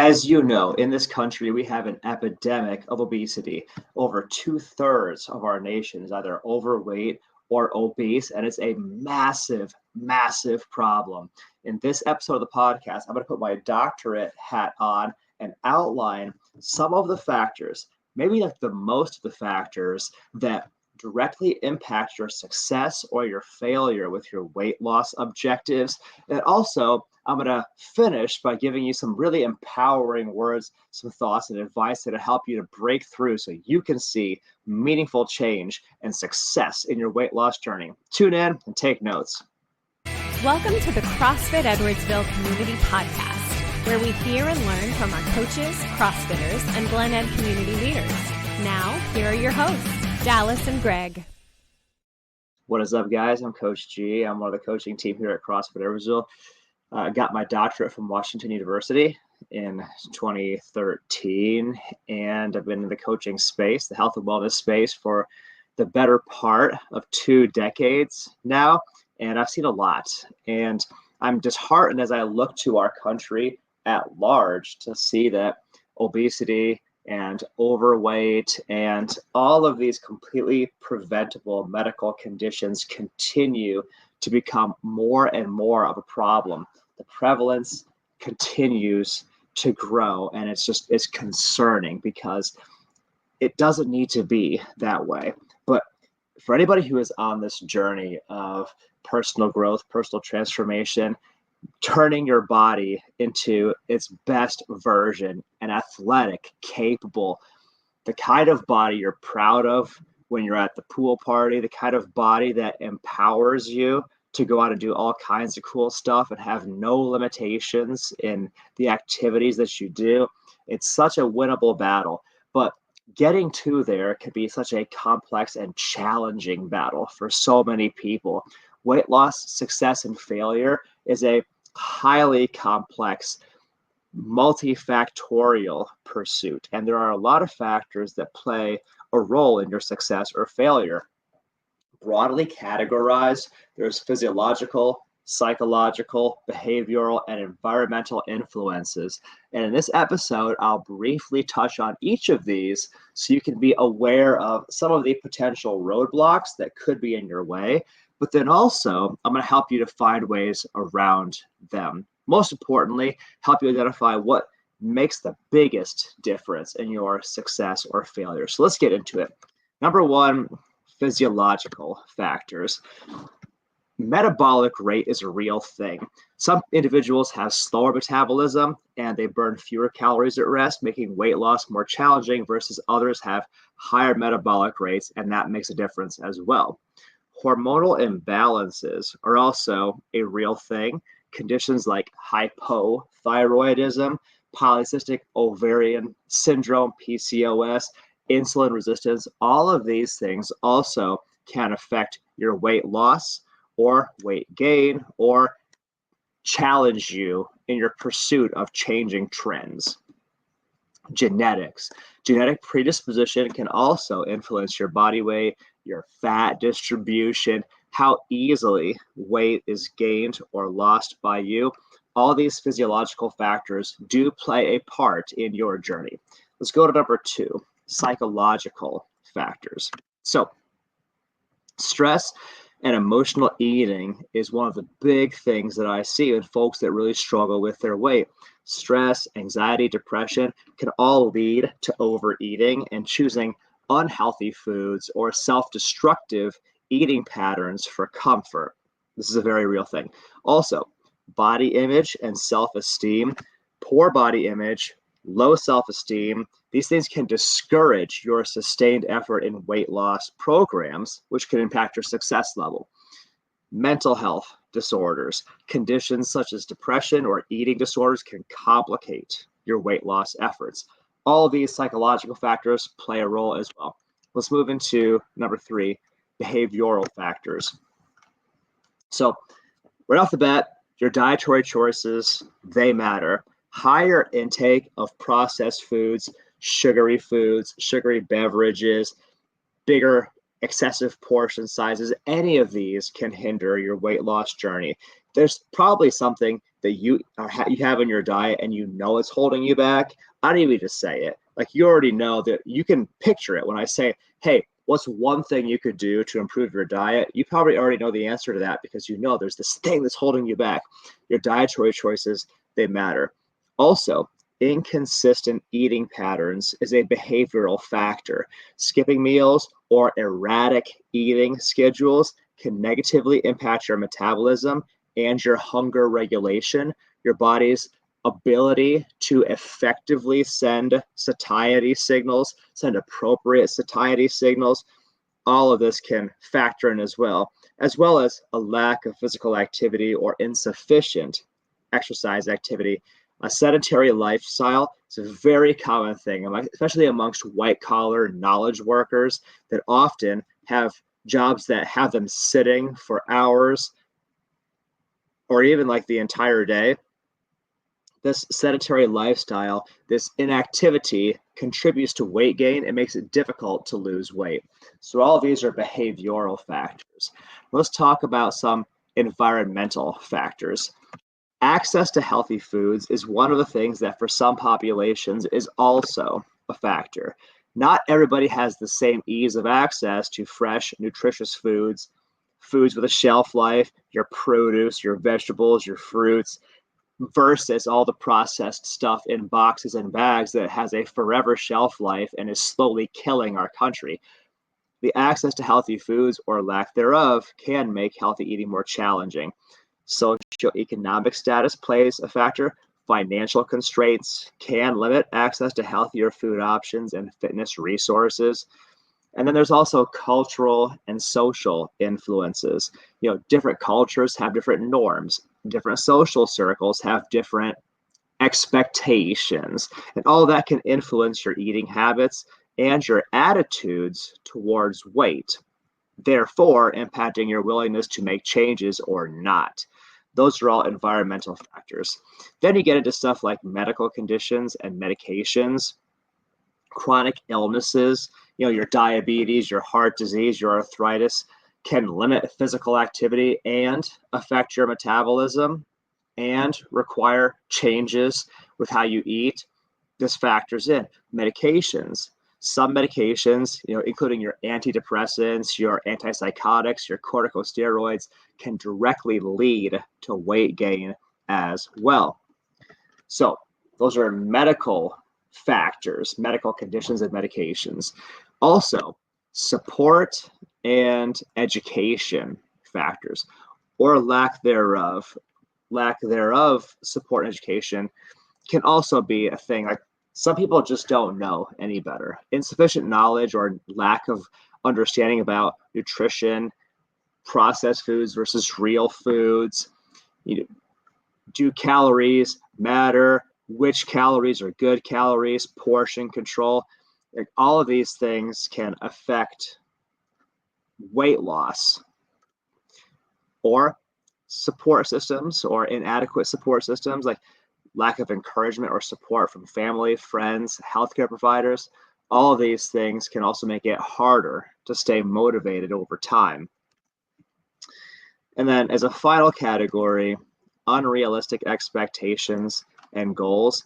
As you know, in this country, we have an epidemic of obesity. Over two-thirds of our nation is either overweight or obese, and it's a massive, massive problem. In this episode of the podcast, I'm going to put my doctorate hat on and outline some of the factors, maybe like the most of the factors that directly impact your success or your failure with your weight loss objectives. And also, I'm going to finish by giving you some really empowering words, some thoughts and advice that'll help you to break through so you can see meaningful change and success in your weight loss journey. Tune in and take notes. Welcome to the CrossFit Edwardsville Community Podcast, where we hear and learn from our coaches, CrossFitters, and Glen Ed community leaders. Now, here are your hosts, Dallas and Greg. What is up, guys? I'm Coach G. I'm one of the coaching team here at CrossFit Edwardsville. I got my doctorate from Washington University in 2013, and I've been in the coaching space, the health and wellness space, for the better part of 2 decades now, and I've seen a lot. And I'm disheartened as I look to our country at large to see that obesity and overweight and all of these completely preventable medical conditions continue to become more and more of a problem. The prevalence continues to grow, and it's concerning because it doesn't need to be that way. But for anybody who is on this journey of personal growth, personal transformation, turning your body into its best version, an athletic, capable, the kind of body you're proud of when you're at the pool party, the kind of body that empowers you to go out and do all kinds of cool stuff and have no limitations in the activities that you do. It's such a winnable battle, but getting to there can be such a complex and challenging battle for so many people. Weight loss, success, and failure is a highly complex, multifactorial pursuit. And there are a lot of factors that play a role in your success or failure. Broadly categorized, there's physiological, psychological, behavioral, and environmental influences. And in this episode, I'll briefly touch on each of these so you can be aware of some of the potential roadblocks that could be in your way. But then also, I'm going to help you to find ways around them. Most importantly, help you identify what makes the biggest difference in your success or failure. So let's get into it. Number one, physiological factors. Metabolic rate is a real thing. Some individuals have slower metabolism and they burn fewer calories at rest, making weight loss more challenging, versus others have higher metabolic rates, and that makes a difference as well. Hormonal imbalances are also a real thing. Conditions like hypothyroidism, polycystic ovarian syndrome, PCOS, insulin resistance, all of these things also can affect your weight loss or weight gain or challenge you in your pursuit of changing trends. Genetics. Genetic predisposition can also influence your body weight, your fat distribution, how easily weight is gained or lost by you. All these physiological factors do play a part in your journey. Let's go to number 2, psychological factors. So, stress and emotional eating is one of the big things that I see in folks that really struggle with their weight. Stress, anxiety, depression can all lead to overeating and choosing unhealthy foods or self-destructive eating patterns for comfort. This is a very real thing. Also, body image and self-esteem, poor body image, low self-esteem, these things can discourage your sustained effort in weight loss programs, which can impact your success level. Mental health disorders, conditions such as depression or eating disorders can complicate your weight loss efforts. All of these psychological factors play a role as well. Let's move into number 3, behavioral factors. So right off the bat, your dietary choices, they matter. Higher intake of processed foods, sugary beverages, bigger excessive portion sizes, any of these can hinder your weight loss journey. there's probably something that you have in your diet and you know it's holding you back. I don't even need to say it. Like, you already know that, you can picture it when I say, hey, what's one thing you could do to improve your diet? You probably already know the answer to that, because you know there's this thing that's holding you back. Your dietary choices, they matter. Also, inconsistent eating patterns is a behavioral factor. Skipping meals or erratic eating schedules can negatively impact your metabolism and your hunger regulation, your body's ability to effectively send satiety signals, send appropriate satiety signals. All of this can factor in, as well as a lack of physical activity or insufficient exercise activity. A sedentary lifestyle is a very common thing, especially amongst white collar knowledge workers that often have jobs that have them sitting for hours or even like the entire day. This sedentary lifestyle, this inactivity, contributes to weight gain. It makes it difficult to lose weight. So all of these are behavioral factors. Let's talk about some environmental factors. Access to healthy foods is one of the things that for some populations is also a factor. Not everybody has the same ease of access to fresh, nutritious foods with a shelf life, your produce, your vegetables, your fruits, versus all the processed stuff in boxes and bags that has a forever shelf life and is slowly killing our country. The access to healthy foods, or lack thereof, can make healthy eating more challenging. Socioeconomic status plays a factor. Financial constraints can limit access to healthier food options and fitness resources. And then there's also cultural and social influences. Different cultures have different norms. Different social circles have different expectations. And all that can influence your eating habits and your attitudes towards weight, therefore impacting your willingness to make changes or not. Those are all environmental factors. Then you get into stuff like medical conditions and medications, chronic illnesses, your diabetes, your heart disease, your arthritis can limit physical activity and affect your metabolism and require changes with how you eat. This factors in medications. Some medications, including your antidepressants, your antipsychotics, your corticosteroids, can directly lead to weight gain as well. So those are medical factors, medical conditions and medications. Also, support and education factors, or lack thereof. Support and education can also be a thing. Like, some people just don't know any better. Insufficient knowledge or lack of understanding about nutrition, processed foods versus real foods. Do calories matter? Which calories are good calories? Portion control. Like, all of these things can affect weight loss. Or support systems, or inadequate support systems, like lack of encouragement or support from family, friends, healthcare providers. All of these things can also make it harder to stay motivated over time. And then, as a final category, unrealistic expectations and goals.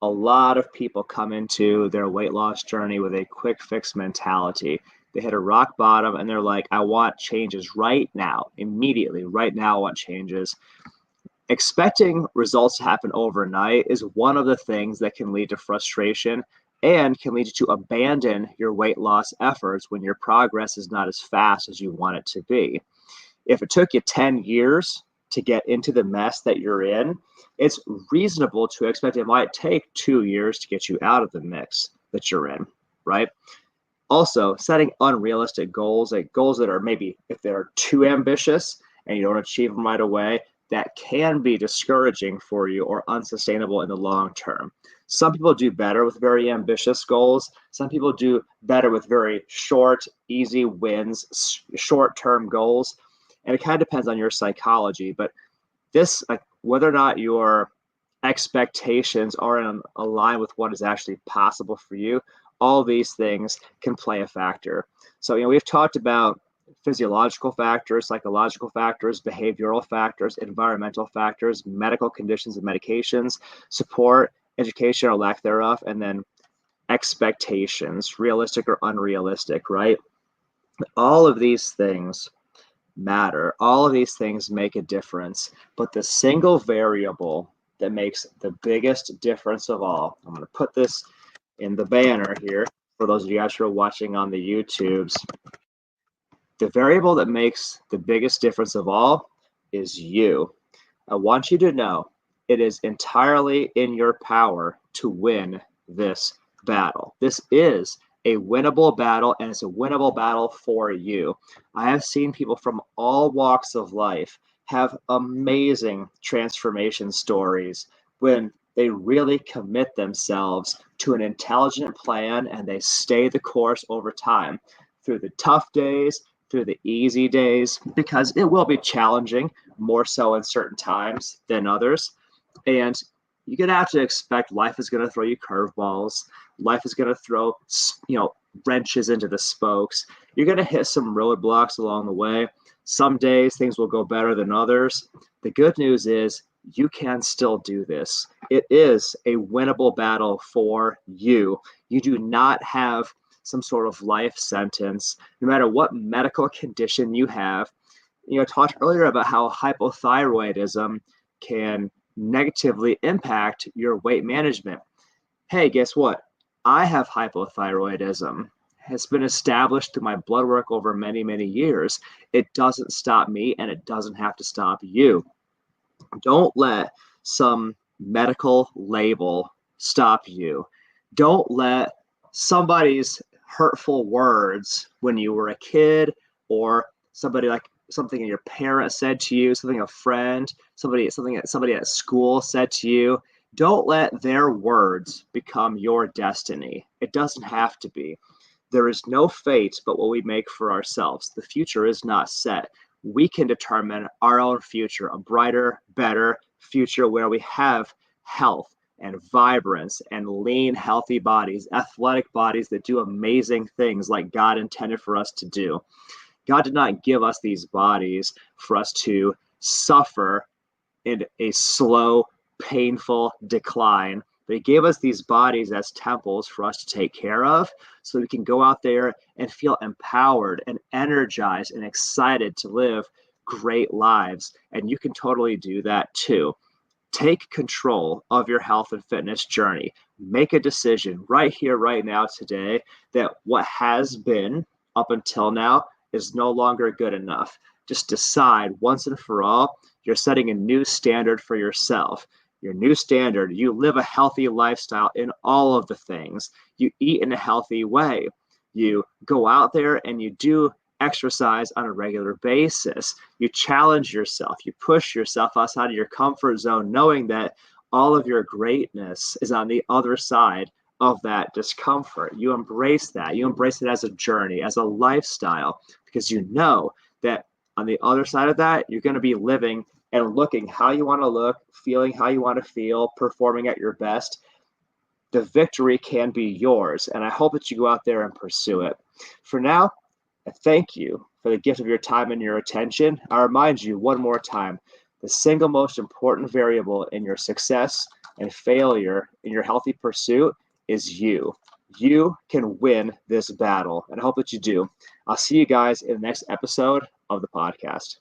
A lot of people come into their weight loss journey with a quick fix mentality. They hit a rock bottom and they're like, I want changes right now, immediately, right now, I want changes. Expecting results to happen overnight is one of the things that can lead to frustration and can lead you to abandon your weight loss efforts when your progress is not as fast as you want it to be. If it took you 10 years to get into the mess that you're in, it's reasonable to expect it might take 2 years to get you out of the mix that you're in, right? Also, setting unrealistic goals, like goals that are maybe, if they're too ambitious and you don't achieve them right away, that can be discouraging for you or unsustainable in the long term. Some people do better with very ambitious goals. Some people do better with very short, easy wins, short-term goals. And it kind of depends on your psychology. But this, like, whether or not your expectations are in line with what is actually possible for you, all these things can play a factor. So, we've talked about physiological factors, psychological factors, behavioral factors, environmental factors, medical conditions and medications, support, education or lack thereof, and then expectations, realistic or unrealistic, right? All of these things matter. All of these things make a difference. But the single variable that makes the biggest difference of all, I'm going to put this in the banner here for those of you guys who are watching on the YouTubes. The variable that makes the biggest difference of all is you. I want you to know it is entirely in your power to win this battle. This is a winnable battle, and it's a winnable battle for you. I have seen people from all walks of life have amazing transformation stories when they really commit themselves to an intelligent plan and they stay the course over time through the tough days, through the easy days, because it will be challenging, more so in certain times than others. And you're going to have to expect life is going to throw you curveballs. Life is going to throw, wrenches into the spokes. You're going to hit some roadblocks along the way. Some days things will go better than others. The good news is you can still do this. It is a winnable battle for you. You do not have some sort of life sentence, no matter what medical condition you have. I talked earlier about how hypothyroidism can negatively impact your weight management. Hey, guess what? I have hypothyroidism. It's been established through my blood work over many, many years. It doesn't stop me, and it doesn't have to stop you. Don't let some medical label stop you. Don't let somebody's hurtful words when you were a kid, or something your parent said to you, something a friend, somebody at school said to you. Don't let their words become your destiny. It doesn't have to be. There is no fate but what we make for ourselves. The future is not set. We can determine our own future, a brighter, better future where we have health and vibrance and lean, healthy bodies, athletic bodies that do amazing things like God intended for us to do. God did not give us these bodies for us to suffer in a slow, painful decline, but He gave us these bodies as temples for us to take care of so we can go out there and feel empowered and energized and excited to live great lives. And you can totally do that too. Take control of your health and fitness journey. Make a decision right here, right now, today, that what has been up until now is no longer good enough. Just decide once and for all, you're setting a new standard for yourself. Your new standard, you live a healthy lifestyle in all of the things. You eat in a healthy way. You go out there and you do exercise on a regular basis. You challenge yourself. You push yourself outside of your comfort zone, knowing that all of your greatness is on the other side of that discomfort. You embrace that. You embrace it as a journey, as a lifestyle, because you know that on the other side of that, you're going to be living and looking how you want to look, feeling how you want to feel, performing at your best. The victory can be yours, and I hope that you go out there and pursue it. For now, I thank you for the gift of your time and your attention. I remind you one more time, the single most important variable in your success and failure in your healthy pursuit is you. You can win this battle, and I hope that you do. I'll see you guys in the next episode of the podcast.